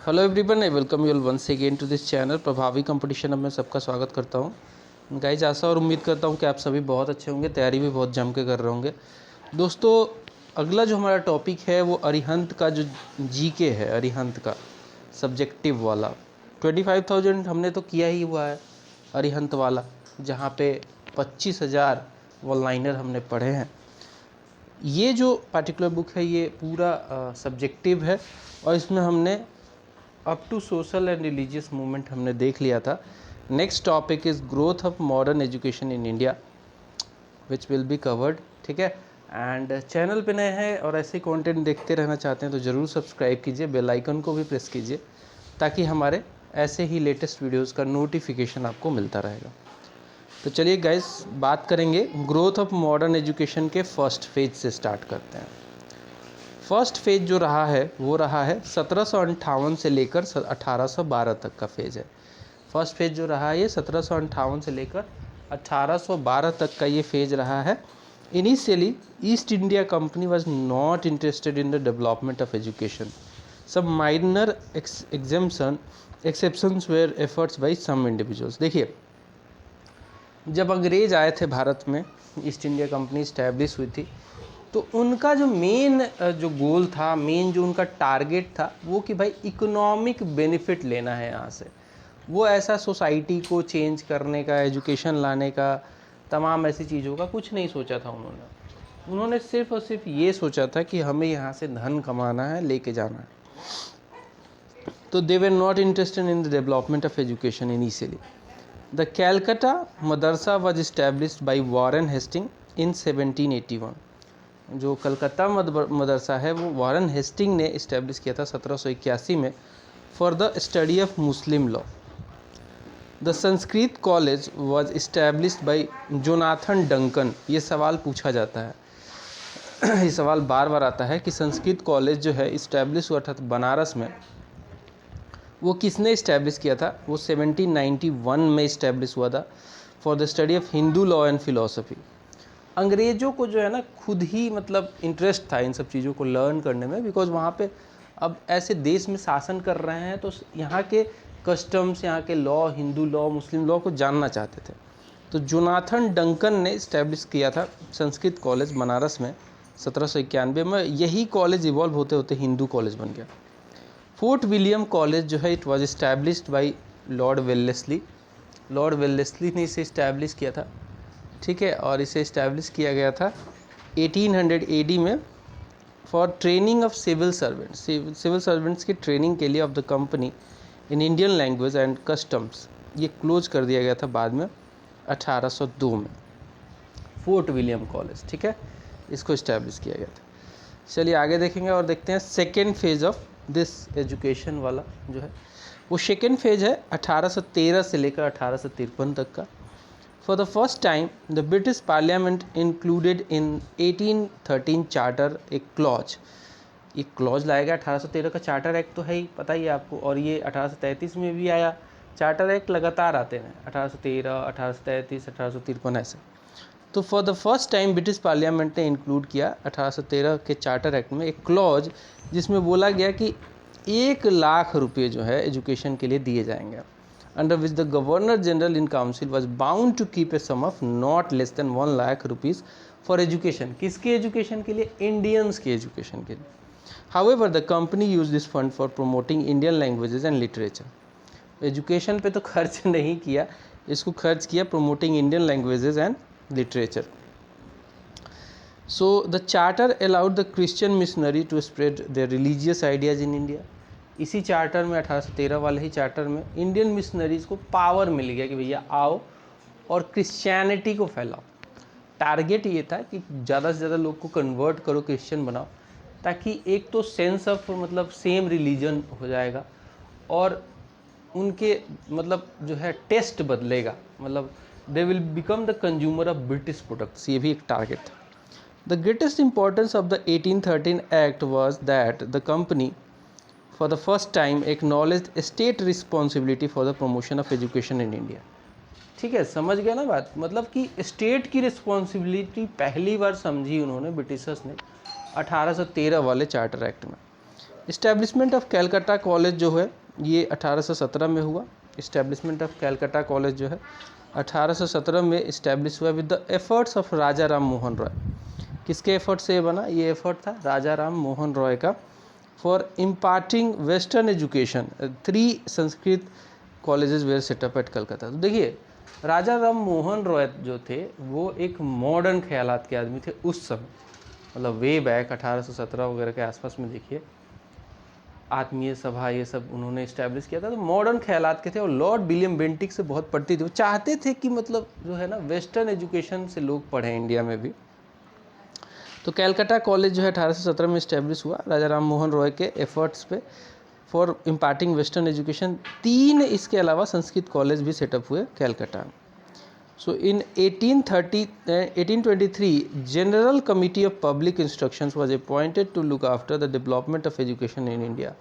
Hello everyone, I welcome you all once again to this channel Prabhavi competition. अब मैं सबका स्वागत करता हूँ गाइज। आशा और उम्मीद करता हूँ कि आप सभी बहुत अच्छे होंगे, तैयारी भी बहुत जम के कर रहे होंगे। दोस्तों, अगला जो हमारा टॉपिक है वो अरिहंत का जो जीके है, अरिहंत का सब्जेक्टिव वाला 25,000 हमने तो किया ही हुआ है अरिहंत वाला, जहाँ पे 25,000 वन लाइनर हमने पढ़े हैं। ये जो पार्टिकुलर बुक है ये पूरा सब्जेक्टिव है और इसमें हमने up to social and religious movement हमने देख लिया था। Next topic is growth of modern education in India which will be covered. ठीक है, एंड चैनल पे नए हैं और ऐसे कंटेंट देखते रहना चाहते हैं तो ज़रूर सब्सक्राइब कीजिए, बेल आइकन को भी प्रेस कीजिए ताकि हमारे ऐसे ही लेटेस्ट वीडियोस का नोटिफिकेशन आपको मिलता रहेगा। तो चलिए गाइस, बात करेंगे ग्रोथ ऑफ मॉडर्न एजुकेशन के फर्स्ट फेज से स्टार्ट करते हैं। फर्स्ट फेज जो रहा है वो रहा है 1758 से लेकर 1812 तक का फेज है। फर्स्ट फेज जो रहा है ये 1758 से लेकर 1812 तक का ये फेज रहा है। Initially East India company was not interested in the development of education. सब minor exceptions where efforts by some individuals. देखिए, जब अंग्रेज आए थे भारत में, ईस्ट इंडिया कंपनी इस्टेब्लिश हुई थी, तो उनका जो मेन जो गोल था, मेन जो उनका टारगेट था वो कि भाई इकोनॉमिक बेनिफिट लेना है यहाँ से। वो ऐसा सोसाइटी को चेंज करने का, एजुकेशन लाने का, तमाम ऐसी चीज़ों का कुछ नहीं सोचा था उन्होंने सिर्फ और सिर्फ ये सोचा था कि हमें यहाँ से धन कमाना है, लेके जाना है। तो they were not interested in the development of education initially. The Calcutta madrasa was established by Warren Hastings in 1781। जो कलकत्ता मदरसा है वो वॉरेन हेस्टिंग ने इस्टेब्लिश किया था 1781 में for the study of Muslim law. The Sanskrit college was established bye Jonathan Duncan. ये सवाल पूछा जाता है, ये सवाल बार बार आता है कि संस्कृत कॉलेज जो है इस्टेब्लिश हुआ था बनारस में, वो किसने इस्टेब्लिश किया था? वो 1791 में इस्टेब्लिश हुआ था for the study of Hindu law and philosophy. अंग्रेज़ों को जो है ना खुद ही मतलब इंटरेस्ट था इन सब चीज़ों को लर्न करने में, बिकॉज वहाँ पे अब ऐसे देश में शासन कर रहे हैं तो यहाँ के कस्टम्स, यहाँ के लॉ, हिंदू लॉ, मुस्लिम लॉ को जानना चाहते थे। तो जोनाथन डंकन ने इस्टेब्लिश किया था संस्कृत कॉलेज बनारस में 1791 में। यही कॉलेज इवॉल्व होते होते हिंदू कॉलेज बन गया। फोर्ट विलियम कॉलेज जो है it was established by Lord Wellesley. Lord Wellesley ने इसे इस्टेब्लिश किया था, ठीक है, और इसे इस्टेब्लिश किया गया था 1800 AD में for training of civil servants. Civil servants की ट्रेनिंग के लिए of the company in Indian language and customs. ये क्लोज कर दिया गया था बाद में 1802 में, फोर्ट विलियम कॉलेज, ठीक है, इसको इस्टेब्लिश किया गया था। चलिए आगे देखेंगे और देखते हैं second phase of this education वाला जो है वो सेकेंड फेज है 1813 से लेकर 1853 तक का। For the first time, the British Parliament included in 1813 charter एक क्लॉज। ये क्लॉज लाएगा 1813 का चार्टर एक्ट तो है ही, पता ही है आपको, और ये 1833 में भी आया। चार्टर एक्ट लगातार आते हैं 1813, 1833, 1853 ऐसे। तो for the first time British parliament ने इंक्लूड किया 1813 के चार्टर एक्ट में एक क्लॉज जिसमें बोला गया कि 1,00,000 रुपये जो है एजुकेशन के लिए दिए जाएंगे, under which the Governor General in Council was bound to keep a sum of not less than 1,00,000 rupees for education। किसके एजुकेशन के लिए? इंडियंस के एजुकेशन के लिए। However, the company used this fund for promoting Indian languages and literature। Education पे तो खर्च नहीं किया, इसको खर्च किया promoting Indian languages and literature। So the charter allowed the Christian missionary to spread their religious ideas in India। इसी charter में 1813 वाले ही चार्टर में इंडियन मिशनरीज़ को पावर मिल गया कि भैया आओ और क्रिश्चियनिटी को फैलाओ। टारगेट ये था कि ज़्यादा से ज़्यादा लोग को कन्वर्ट करो, क्रिश्चियन बनाओ, ताकि एक तो सेंस ऑफ मतलब सेम रिलीजन हो जाएगा और उनके मतलब जो है टेस्ट बदलेगा, मतलब they will become the consumer of British products. ये भी एक टारगेट था। The greatest importance of the 1813 act was that the company for the first time acknowledged state responsibility for the promotion of education in India। ठीक है, समझ गया ना बात? मतलब कि स्टेट की रिस्पॉन्सिबिलिटी पहली बार समझी उन्होंने ब्रिटिशर्स ने 1813 वाले चार्टर एक्ट में। इस्टेब्लिशमेंट ऑफ कैलकाटा कॉलेज जो है ये 1817 में हुआ। इस्टेब्लिशमेंट ऑफ कैलकाटा कॉलेज जो है 1817 में इस्टेब्लिश हुआ विद द एफर्ट्स ऑफ राजा राम मोहन रॉय। किसके एफर्ट से ये बना? ये एफर्ट था राजा राम मोहन रॉय का। For imparting western education 3 Sanskrit colleges were set up at Calcutta. तो देखिए राजा राम मोहन रॉय जो थे वो एक मॉडर्न ख्यालात के आदमी थे उस समय, मतलब वे बैक 1817 वगैरह के आसपास में। देखिए आत्मीय सभा ये सब उन्होंने इस्टेब्लिश किया था, तो मॉडर्न ख्यालात के थे और लॉर्ड विलियम बेंटिक से बहुत पढ़ती थी। वो चाहते थे कि मतलब जो है ना वेस्टर्न एजुकेशन से लोग पढ़ें इंडिया में भी। तो कैलकाटा कॉलेज जो है 1817 में इस्टेब्लिश हुआ राजा राम मोहन रॉय के एफर्ट्स पे फॉर इम्पार्टिंग वेस्टर्न एजुकेशन। 3 इसके अलावा संस्कृत कॉलेज भी सेटअप हुए Calcutta. So in 1823 general committee of public instructions was appointed to look after the development of education in India.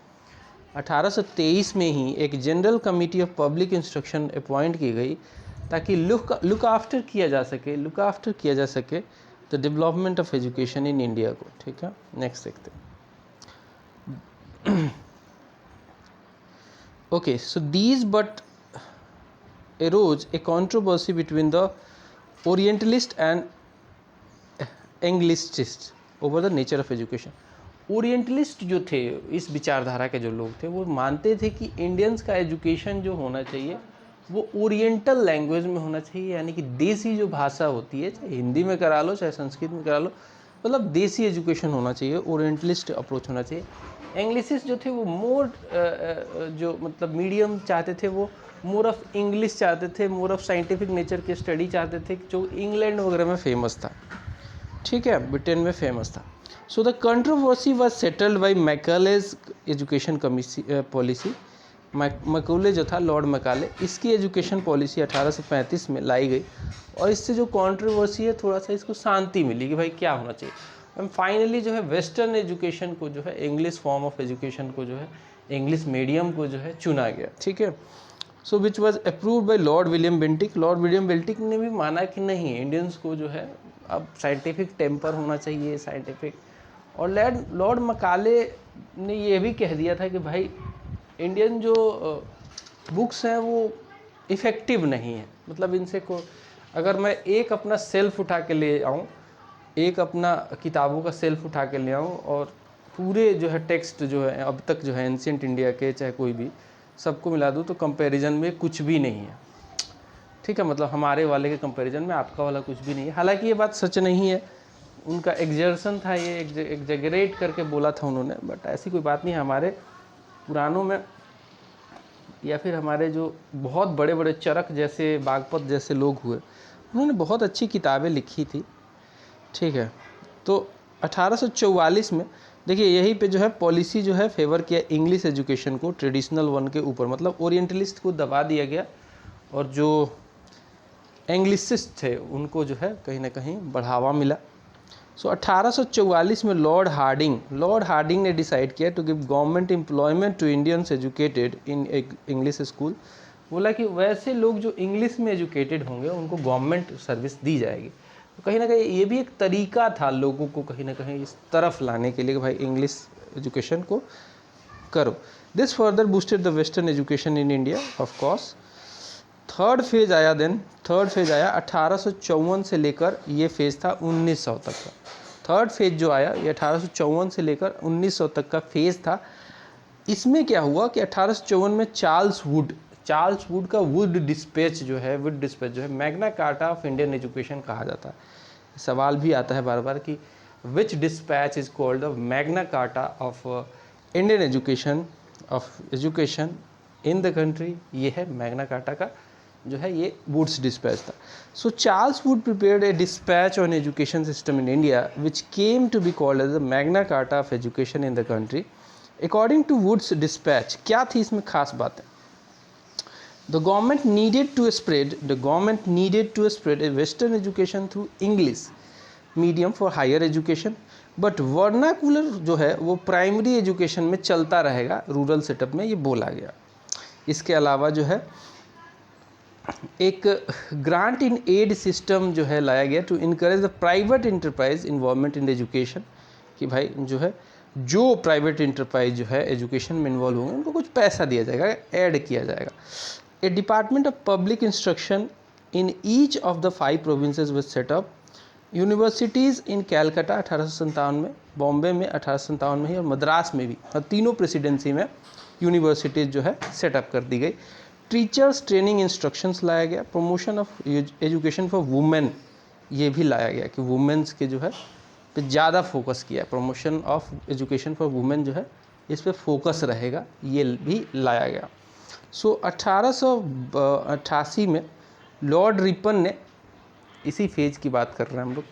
1823 में ही एक general committee of public instruction appoint की गई ताकि लुक आफ्टर किया जा सके the development of education in India को। ठीक है, नेक्स्ट देखते हैं। Okay, so these but arose a controversy between the Orientalist and Anglicists over the nature of education. Orientalist जो थे, इस विचारधारा के जो लोग थे, वो मानते थे कि इंडियंस का एजुकेशन जो होना चाहिए वो ओरिएंटल लैंग्वेज में होना चाहिए, यानी कि देसी जो भाषा होती है, चाहे हिंदी में करा लो चाहे संस्कृत में करा लो, मतलब देसी एजुकेशन होना चाहिए, ओरिएंटलिस्ट अप्रोच होना चाहिए। इंग्लिशिस्ट जो थे वो मोर जो मतलब मीडियम चाहते थे, वो मोर ऑफ इंग्लिश चाहते थे, मोर ऑफ साइंटिफिक नेचर की स्टडी चाहते थे, जो इंग्लैंड वगैरह में फेमस था। ठीक है, ब्रिटेन में फेमस था। So the controversy was settled by Macaulay's education policy. Macaulay जो था, लॉर्ड मैकाले, इसकी एजुकेशन पॉलिसी 1835 में लाई गई और इससे जो कंट्रोवर्सी है थोड़ा सा इसको शांति मिली कि भाई क्या होना चाहिए। एंड फाइनली जो है वेस्टर्न एजुकेशन को जो है, इंग्लिश फॉर्म ऑफ एजुकेशन को जो है, इंग्लिश मीडियम को जो है चुना गया। ठीक है, so which was approved by Lord William Bentinck. Lord William Bentinck ने भी माना कि नहीं, इंडियंस को जो है अब साइंटिफिक टेम्पर होना चाहिए, साइंटिफिक। और लॉर्ड मैकाले ने ये भी कह दिया था कि भाई इंडियन जो बुक्स हैं वो इफ़ेक्टिव नहीं है, मतलब इनसे को अगर मैं एक अपना सेल्फ उठा के ले आऊँ, एक अपना किताबों का सेल्फ उठा के ले आऊँ और पूरे जो है टेक्स्ट जो है अब तक जो है एंशिएंट इंडिया के चाहे कोई भी सबको मिला दूँ तो कंपैरिजन में कुछ भी नहीं है। ठीक है, मतलब हमारे वाले के कंपैरिजन में आपका वाला कुछ भी नहीं है। हालांकि ये बात सच नहीं है, उनका एग्जर्सन था, ये एग्जेगरेट करके बोला था उन्होंने, बट ऐसी कोई बात नहीं है। हमारे पुराणों में या फिर हमारे जो बहुत बड़े बड़े चरक जैसे, बागपत जैसे लोग हुए, उन्होंने बहुत अच्छी किताबें लिखी थी। ठीक है, तो 1844 में देखिए यहीं पे जो है पॉलिसी जो है फेवर किया इंग्लिश एजुकेशन को ट्रेडिशनल वन के ऊपर, मतलब ओरिएंटलिस्ट को दबा दिया गया और जो एंग्लिसिस्ट थे उनको जो है कहीं ना कहीं बढ़ावा मिला। सो 1844 में लॉर्ड हार्डिंग ने डिसाइड किया to give government employment to Indians educated in English school. बोला कि वैसे लोग जो इंग्लिश में एजुकेटेड होंगे उनको गवर्नमेंट सर्विस दी जाएगी। तो कहीं ना कहीं ये भी एक तरीका था लोगों को कहीं ना कहीं इस तरफ लाने के लिए कि भाई इंग्लिश एजुकेशन को करो। This further boosted the western education in India of course. Third phase आया 1854 से लेकर, ये फेज था 1900 तक का। थर्ड फेज जो आया ये 1854 से लेकर 1900 तक का फेज था। इसमें क्या हुआ कि 1854 में चार्ल्स वुड का वुड डिस्पैच जो है Magna Carta of Indian education कहा जाता है। सवाल भी आता है बार बार कि which dispatch is called the Magna Carta of Indian education in the country. ये है मैग्ना कार्टा का जो है ये वुड्स डिस्पैच था। So Charles Wood prepared a dispatch on education system in India which came to be called as the Magna Carta of education in the country. According to Wood's dispatch क्या थी इसमें खास बातें? The government needed to spread a Western education through English medium for higher education, but vernacular जो है वो primary education में चलता रहेगा रूरल सेटअप में, ये बोला गया। इसके अलावा जो है एक ग्रांट इन एड सिस्टम जो है लाया गया to encourage the private enterprise involvement in education, कि भाई जो है जो प्राइवेट इंटरप्राइज जो है एजुकेशन में इन्वॉल्व होंगे उनको कुछ पैसा दिया जाएगा, ऐड किया जाएगा। A department of public instruction in each of the 5 provinces with setup. Universities in Calcutta 1857 में, बॉम्बे में 1857 में ही, और मद्रास में भी, और तीनों प्रेसिडेंसी में यूनिवर्सिटीज़ जो है सेटअप कर दी गई। टीचर्स ट्रेनिंग इंस्ट्रक्शंस लाया गया। Promotion of education for women, ये भी लाया गया कि वुमेन्स के जो है पे ज़्यादा फोकस किया। Promotion of education for women जो है इस पे फोकस रहेगा, ये भी लाया गया। सो 1888 में लॉर्ड रिपन ने, इसी फेज की बात कर रहे हैं हम लोग,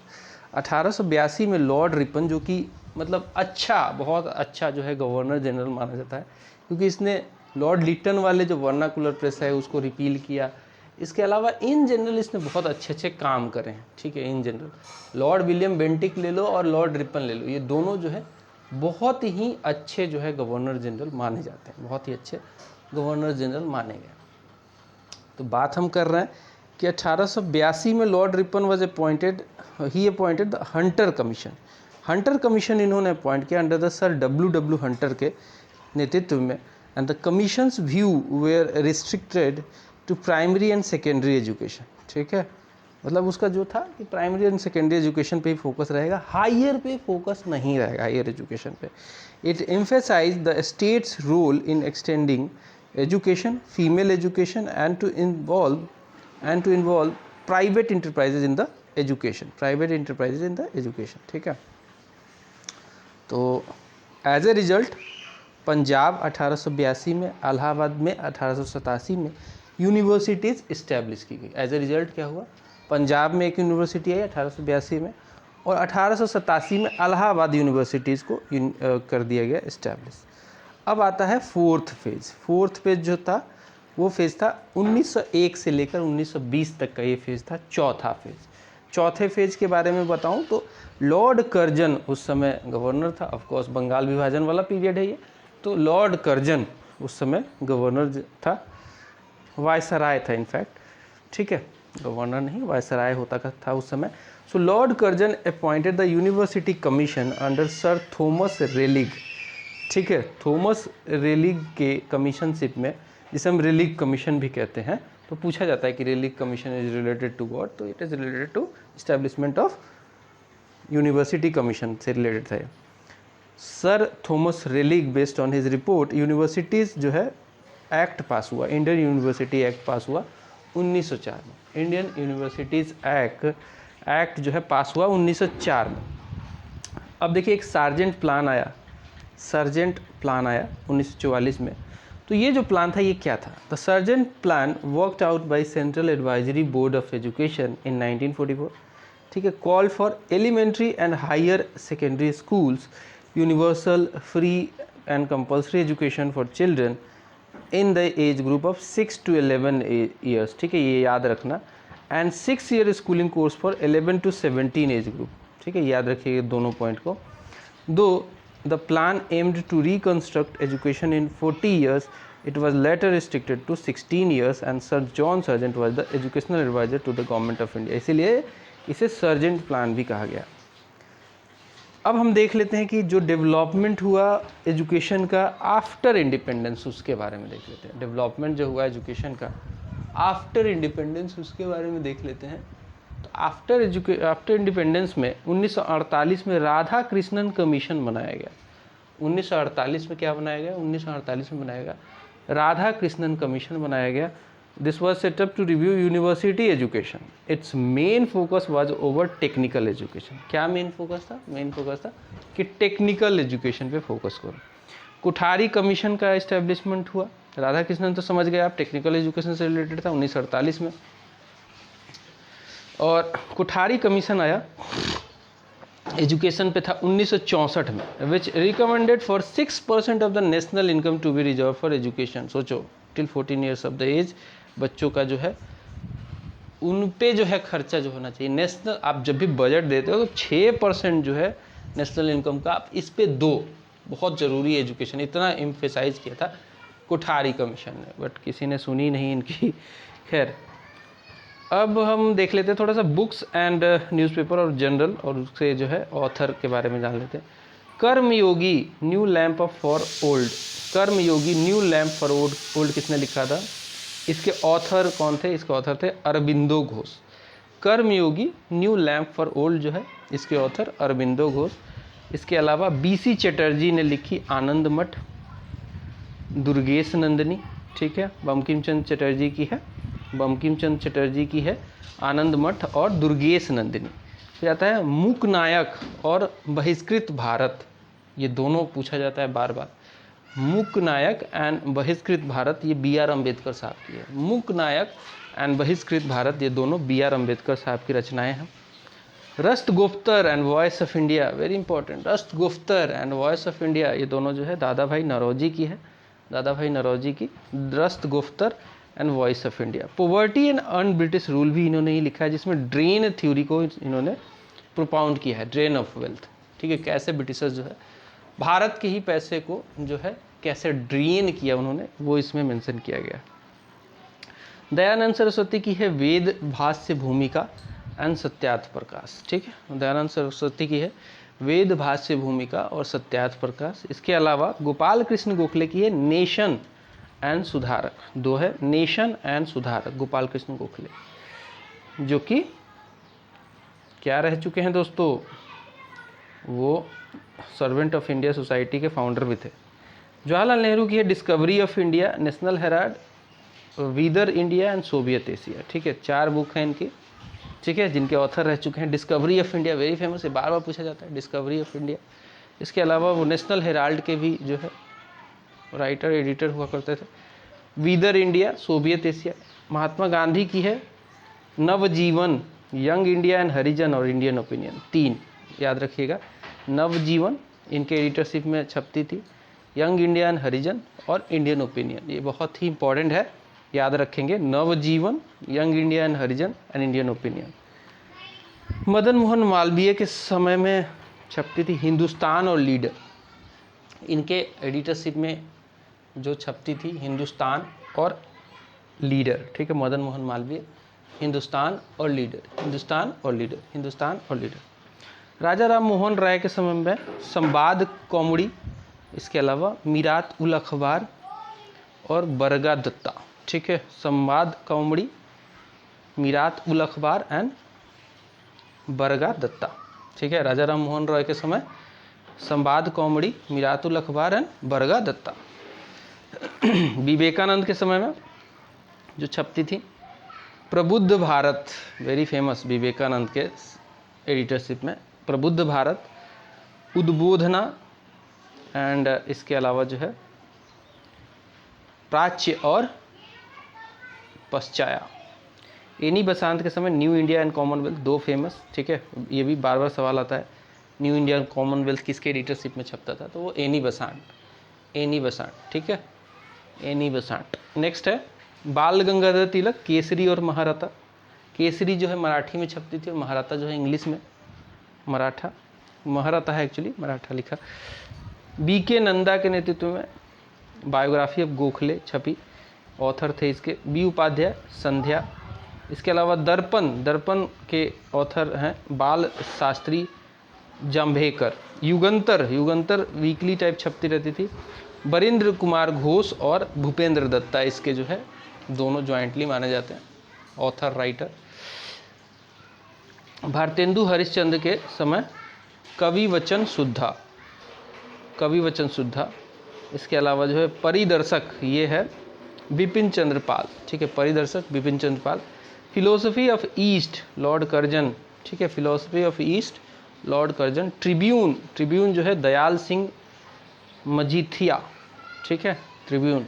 1882 में लॉर्ड रिपन, जो कि मतलब अच्छा, बहुत अच्छा जो है गवर्नर जनरल माना जाता है, क्योंकि इसने लॉर्ड लिटन वाले जो वर्नाकुलर प्रेस है उसको रिपील किया। इसके अलावा इन जनरल इसने बहुत अच्छे अच्छे काम करे हैं, ठीक है। In general Lord William Bentinck ले लो और लॉर्ड रिपन ले लो, ये दोनों जो है बहुत ही अच्छे जो है गवर्नर जनरल माने जाते हैं, बहुत ही अच्छे गवर्नर जनरल माने गए। तो बात हम कर रहे हैं कि 1882 में lord Ripon was appointed, he appointed the Hunter commission. Hunter commission इन्होंने अपॉइंट किया under the sir W Hunter के नेतृत्व में। And the commission's view were restricted to primary and secondary education, ठीक है। मतलब उसका जो था कि प्राइमरी एंड सेकेंडरी एजुकेशन पे ही फोकस रहेगा, हायर पे फोकस नहीं रहेगा, हायर एजुकेशन पे। It emphasize the state's role in extending education, female education, and to involve private enterprises in the education, private enterprises in the education, ठीक है। तो एज ए रिजल्ट पंजाब 1882 में, इलाहाबाद में 1887 में यूनिवर्सिटीज़ इस्टेब्लिश की गई। एज ए रिजल्ट क्या हुआ, पंजाब में एक यूनिवर्सिटी आई 1882 में, और 1887 में इलाहाबाद यूनिवर्सिटीज़ को कर दिया गया इस्टेब्लिश। अब आता है फोर्थ फेज़। फोर्थ फेज़ जो था वो फेज़ था 1901 से लेकर 1920 तक का, ये फेज़ था चौथा फेज़। चौथे फेज़ के बारे में बताऊं तो लॉर्ड कर्जन उस समय गवर्नर था। ऑफ कोर्स बंगाल विभाजन वाला पीरियड है ये, तो लॉर्ड कर्जन उस समय गवर्नर था, वायसराय था इनफैक्ट, ठीक है, गवर्नर नहीं वायसराय होता था उस समय। So Lord Curzon appointed the university commission under sir Thomas Raleigh, ठीक है। थॉमस रेलिग के कमीशनशिप में, जिसे हम रेलिग कमीशन भी कहते हैं, तो पूछा जाता है कि Raleigh commission is related to what, तो it is related to establishment of university commission से रिलेटेड था। Sir Thomas Raleigh based on his report universities जो है एक्ट पास हुआ, इंडियन यूनिवर्सिटी एक्ट पास हुआ 1904 में। इंडियन यूनिवर्सिटीज़ एक्ट जो है पास हुआ 1904 में। अब देखिए एक सार्जेंट प्लान आया 1944 में। तो ये जो प्लान था ये क्या था, the Sargent plan worked out by central advisory board of education in 1944, ठीक है। Call for elementary and higher secondary schools, universal free and compulsory education for children in the age group of 6 to 11 years, ठीक है, ये याद रखना। And 6 year schooling course for 11 to 17 age group, ठीक है, याद रखिए दोनों पॉइंट को। दो the plan aimed to reconstruct education in 40 years, it was later restricted to 16 years and Sir John Sargent was the educational advisor to the government of India, इसीलिए इसे sergeant plan भी कहा गया। अब हम देख लेते हैं कि जो डेवलपमेंट हुआ एजुकेशन का आफ्टर इंडिपेंडेंस, उसके बारे में देख लेते हैं। डेवलपमेंट जो हुआ एजुकेशन का आफ्टर इंडिपेंडेंस, उसके बारे में देख लेते हैं। तो आफ्टर इंडिपेंडेंस में 1948 में राधा कृष्णन कमीशन बनाया गया। 1948 में क्या बनाया गया, 1948 में बनाया गया राधा कृष्णन कमीशन बनाया गया। This was set up to review university education. Its main focus was over technical education. क्या मेन फोकस था, मेन फोकस था कि टेक्निकल एजुकेशन पे फोकस करो। कुठारी कमीशन का इस्टेब्लिशमेंट हुआ। राधा कृष्णन तो समझ गए आप, टेक्निकल एजुकेशन से रिलेटेड था 1948 में। और कुठारी कमीशन आया एजुकेशन पे था 1964 में, which recommended for 6% of the national income to be reserve for education. सोचो till 14 years of the age बच्चों का जो है उन पे जो है खर्चा जो होना चाहिए नेशनल। आप जब भी बजट देते हो तो 6% जो है नेशनल इनकम का आप इस पे दो, बहुत ज़रूरी है एजुकेशन। इतना एम्फेसाइज किया था कुठारी कमीशन ने, बट किसी ने सुनी नहीं इनकी। खैर अब हम देख लेते हैं थोड़ा सा बुक्स एंड न्यूज़पेपर और जनरल, और उससे जो है ऑथर के बारे में जान लेते हैं। Karmayogi new lamp for old, Karmayogi new lamp for old किसने लिखा था? इसके ऑथर कौन थे? इसके ऑथर थे अरबिंदो घोष। कर्मयोगी न्यू लैम्प फॉर ओल्ड जो है इसके ऑथर अरबिंदो घोष। इसके अलावा बीसी चटर्जी ने लिखी आनंद मठ, दुर्गेश नंदिनी, ठीक है, बंकिम चंद्र चटर्जी की है, बंकिम चंद्र चटर्जी की है आनंद मठ और दुर्गेश नंदिनी। फिर आता है मूक नायक और बहिष्कृत भारत, ये दोनों पूछा जाता है बार बार। मूक नायक एंड बहिष्कृत भारत ये बी आर अम्बेडकर साहब की है। मूक नायक एंड बहिष्कृत भारत ये दोनों बी आर अम्बेडकर साहब की रचनाएं हैं। राष्ट्रगुप्तर and voice of India, very important, राष्ट्रगुप्तर एंड वॉइस ऑफ इंडिया ये दोनों जो है दादा भाई नौरोजी की है, दादा भाई नौरोजी की, राष्ट्रगुप्तर and voice of India. Poverty and un British rule भी इन्होंने ही लिखा है, जिसमें ड्रेन थ्योरी को इन्होंने प्रोपाउंड किया है, ड्रेन ऑफ वेल्थ, ठीक है, कैसे ब्रिटिशर्स जो है भारत के ही पैसे को जो है कैसे ड्रेन किया उन्होंने, वो इसमें मेंशन किया गया। दयानंद सरस्वती की है वेद भाष्य भूमिका एंड सत्यार्थ प्रकाश, ठीक है, दयानंद सरस्वती की है वेद भाष्य भूमिका और सत्यार्थ प्रकाश। इसके अलावा गोपाल कृष्ण गोखले की है नेशन एंड सुधारक, दो है, नेशन एंड सुधारक, गोपाल कृष्ण गोखले, जो कि क्या रह चुके हैं दोस्तों, वो सर्वेंट ऑफ इंडिया सोसाइटी के फाउंडर भी थे। जवाहरलाल नेहरू की है discovery of India, national Herald, wither India and Soviet Asia, ठीक है, 4 बुक हैं इनकी, ठीक है, जिनके ऑथर रह चुके हैं। Discovery of India very famous है, बार बार पूछा जाता है डिस्कवरी ऑफ इंडिया। इसके अलावा वो नेशनल हेराल्ड के भी जो है राइटर एडिटर हुआ करते थे। वीदर India, Soviet Asia. Mahatma Gandhi की है Navjivan, young India and Harijan और इंडियन ओपिनियन, 3 याद रखिएगा। नवजीवन इनके एडिटरशिप में छपती थी, यंग इंडिया एंड हरिजन और इंडियन ओपिनियन, ये बहुत ही इंपॉर्टेंट है, याद रखेंगे, Navjivan, young India and Harijan and Indian opinion. Madan Mohan Malviya के समय में छपती थी हिंदुस्तान और लीडर, इनके एडिटरशिप में जो छपती थी हिंदुस्तान और लीडर, ठीक है, मदन मोहन मालवीय, हिंदुस्तान और लीडर, हिंदुस्तान और लीडर, हिंदुस्तान और लीडर। राजा राम मोहन राय के समय में संवाद कौमुदी, इसके अलावा मीरात उल अखबार और बरगा दत्ता, ठीक है, संवाद कौमुदी, मीरात उल अखबार एंड बरगा दत्ता, ठीक है, राजा राम मोहन राय के समय संवाद कौमुदी, मीरात उल अखबार एंड बरगा दत्ता। विवेकानंद के समय में जो छपती थी प्रबुद्ध भारत, वेरी फेमस, विवेकानंद के एडिटरशिप में प्रबुद्ध भारत, उद्बोधना एंड इसके अलावा जो है प्राच्य और पश्चाया। एनी बसंत के समय new India and Commonwealth, 2 famous, ठीक है, ये भी बार बार सवाल आता है, न्यू इंडिया एंड कॉमनवेल्थ किसके एडिटरशिप में छपता था, तो वो एनी बसंत, एनी बसंत, ठीक है, एनी बसंत। नेक्स्ट है बाल गंगाधर तिलक, केसरी और महारथा। केसरी जो है मराठी में छपती थी और महारथा जो है इंग्लिश में, मराठा, महारथा है एक्चुअली, मराठा लिखा। बीके नंदा के नेतृत्व में बायोग्राफी ऑफ गोखले छपी, ऑथर थे इसके बी उपाध्याय, संध्या। इसके अलावा दर्पण, दर्पण के ऑथर हैं बाल शास्त्री जाम्भेकर। युगंतर, युगंतर वीकली टाइप छपती रहती थी, बरिंद्र कुमार घोष और भूपेंद्र दत्ता, इसके जो है दोनों ज्वाइंटली माने जाते हैं ऑथर राइटर। भारतेंदु हरिश्चंद्र के समय कवि वचन शुद्धा, कवि वचन शुद्धा। इसके अलावा जो है परिदर्शक, ये है बिपिन चंद्र पाल, ठीक है, Paridarshak Bipin Chandra Pal. Philosophy of east Lord Curzon, ठीक है, philosophy of east Lord Curzon. Tribune, Tribune जो है दयाल सिंह मजीठिया, ठीक है, ट्रिब्यून।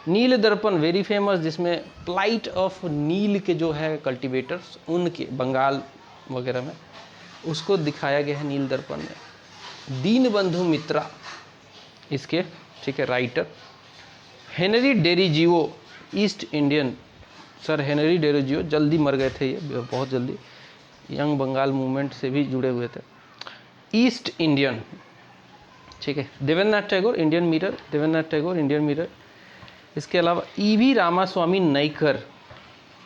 नील दर्पण वेरी फेमस, जिसमें प्लाइट ऑफ नील के जो है कल्टीवेटर्स, उनके बंगाल वगैरह में, उसको दिखाया गया है नील दर्पण में। दीनबंधु मित्रा इसके, ठीक है, writer. Henry Derozio east Indian, sir Henry Derozio जल्दी मर गए थे, ये बहुत जल्दी, यंग बंगाल मूवमेंट से भी जुड़े हुए थे। ईस्ट इंडियन, ठीक है। Debendranath Tagore Indian Mirror, Debendranath Tagore Indian Mirror. इसके अलावा ईवी रामास्वामी नईकर,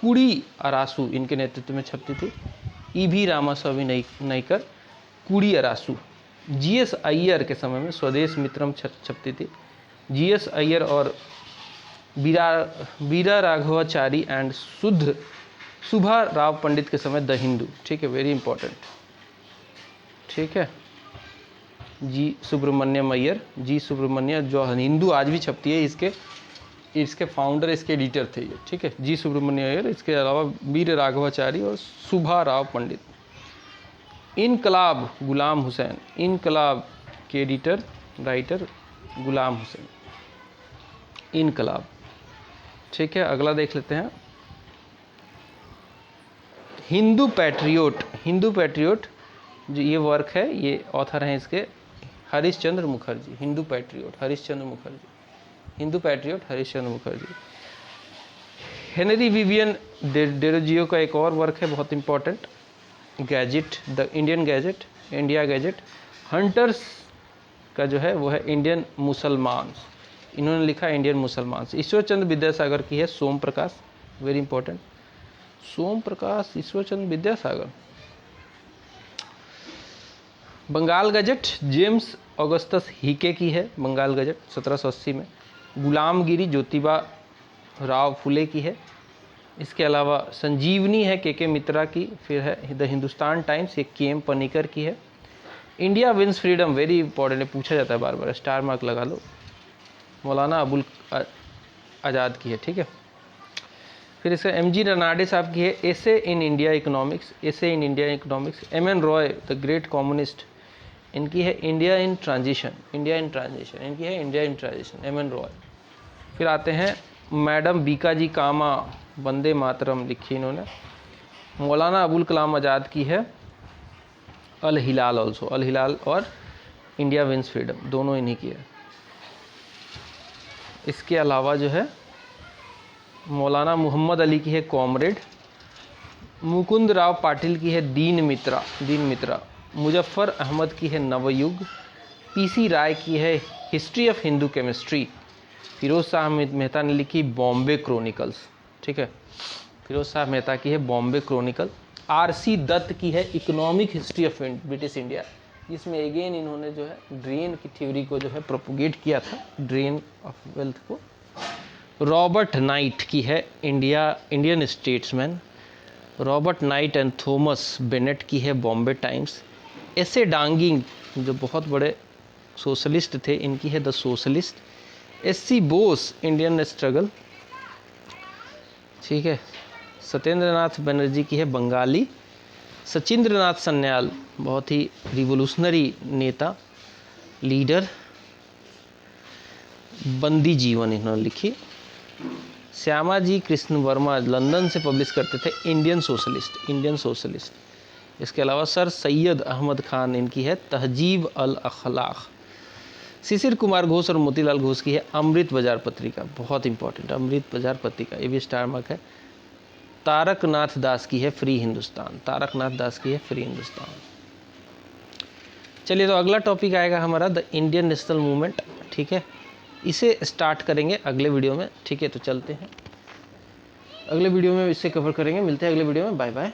कुड़ी अरासू इनके नेतृत्व में छपती थी। ईवी रामास्वामी नईकर, कुड़ी अरासू, जीएस अय्यर के समय में स्वदेश मित्रम छपती थी। जीएस अय्यर और वीरा राघवाचारी एंड सुभा राव पंडित के समय द हिंदू, ठीक है, वेरी इंपॉर्टेंट, ठीक है। जी सुब्रमण्यम अय्यर, जी सुब्रमण्यम, जो हिंदू आज भी छपती है, इसके फाउंडर, इसके एडिटर थे ये, ठीक है, जी सुब्रमण्यम अय्यर। इसके अलावा वीर राघवाचारी और सुभा राव पंडित। इनकलाब गुलाम हुसैन, इनकलाब के एडिटर राइटर गुलाम हुसैन, इनकलाब, ठीक है। अगला देख लेते हैं, हिंदू पैट्रियोट। हिंदू पैट्रियोट जो ये वर्क है, ये ऑथर हैं इसके Harishchandra Mukherjee. Hindu patriot Harishchandra Mukherjee, Hindu patriot Harishchandra Mukherjee. Henry Vivian Derozio का एक और वर्क है बहुत important, gadget, the Indian gadget, India gadget. Hunters का जो है वो है इंडियन मुसलमान, इन्होंने लिखा इंडियन मुसलमान। ईश्वर चंद्र विद्यासागर की है Som Prakash, very important, Som Prakash Ishwar Chandra Vidyasagar. Bengal gazette James Augustus Hicky की है, बंगाल गजट 1780 में। गुलामगिरी ज्योतिबा राव फुले की है। इसके अलावा संजीवनी है के मित्रा की, फिर है द हिंदुस्तान टाइम्स, ये के पनिकर की है। India wins freedom, very important है, पूछा जाता है बार बार, स्टार मार्क लगा लो, मौलाना अबुल आज़ाद की है, ठीक है। फिर इसका एम.जी. रनाडे साहब की है essay in India economics, essay in India economics. एम.एन. रॉय द ग्रेट कम्युनिस्ट, इनकी है India in transition, India in transition, इनकी है इंडिया इन ट्रांजिशन, एम.एन. रॉय। फिर आते हैं मैडम बीकाजी कामा, वंदे मातरम लिखी इन्होंने। मौलाना अबुल कलाम आज़ाद की है अल हिलाल, ऑल्सो अल हिलाल और इंडिया विंस फ्रीडम, दोनों इन्हीं की है। इसके अलावा जो है मौलाना मोहम्मद अली की है कॉमरेड। मुकुंद राव पाटिल की है दीन मित्रा, दीन मित्रा। मुजफ्फर अहमद की है नवयुग। पीसी राय की है history of Hindu chemistry. Firoz Shah Mehta ने लिखी बॉम्बे क्रोनिकल्स, ठीक है, फिरोज शाह मेहता की है बॉम्बे क्रोनिकल। आर.सी. दत्त की है economic history of British India, जिसमें अगेन इन्होंने जो है ड्रेन की थ्योरी को जो है प्रोपोगेट किया था, ड्रेन ऑफ वेल्थ को। रॉबर्ट नाइट की है Indian statesman. Robert night and Thomas Bennett की है बॉम्बे टाइम्स। एसे डांगिंग जो बहुत बड़े सोशलिस्ट थे, इनकी है the socialist. SC. Bose Indian struggle, ठीक है। सत्येंद्र नाथ बनर्जी की है बंगाली। सचिंद्र नाथ सन्याल बहुत ही रिवोल्यूशनरी नेता, लीडर, बंदी जीवन इन्होंने लिखी। श्यामाजी कृष्ण वर्मा लंदन से पब्लिश करते थे इंडियन सोशलिस्ट, इंडियन सोशलिस्ट। इसके अलावा सर सैयद अहमद खान, इनकी है तहजीब अल अखलाक। शिशिर कुमार घोष और मोतीलाल घोष की है अमृत बाजार पत्रिका, बहुत इंपॉर्टेंट, अमृत बाजार पत्रिका, ये भी स्टार मार्क है। तारकनाथ दास की है फ्री हिंदुस्तान, तारकनाथ दास की है फ्री हिंदुस्तान। चलिए, तो अगला टॉपिक आएगा हमारा द इंडियन नेशनल मूवमेंट, ठीक है, इसे स्टार्ट करेंगे अगले वीडियो में, ठीक है। तो चलते हैं, अगले वीडियो में इसे कवर करेंगे, मिलते हैं अगले वीडियो में, बाय बाय।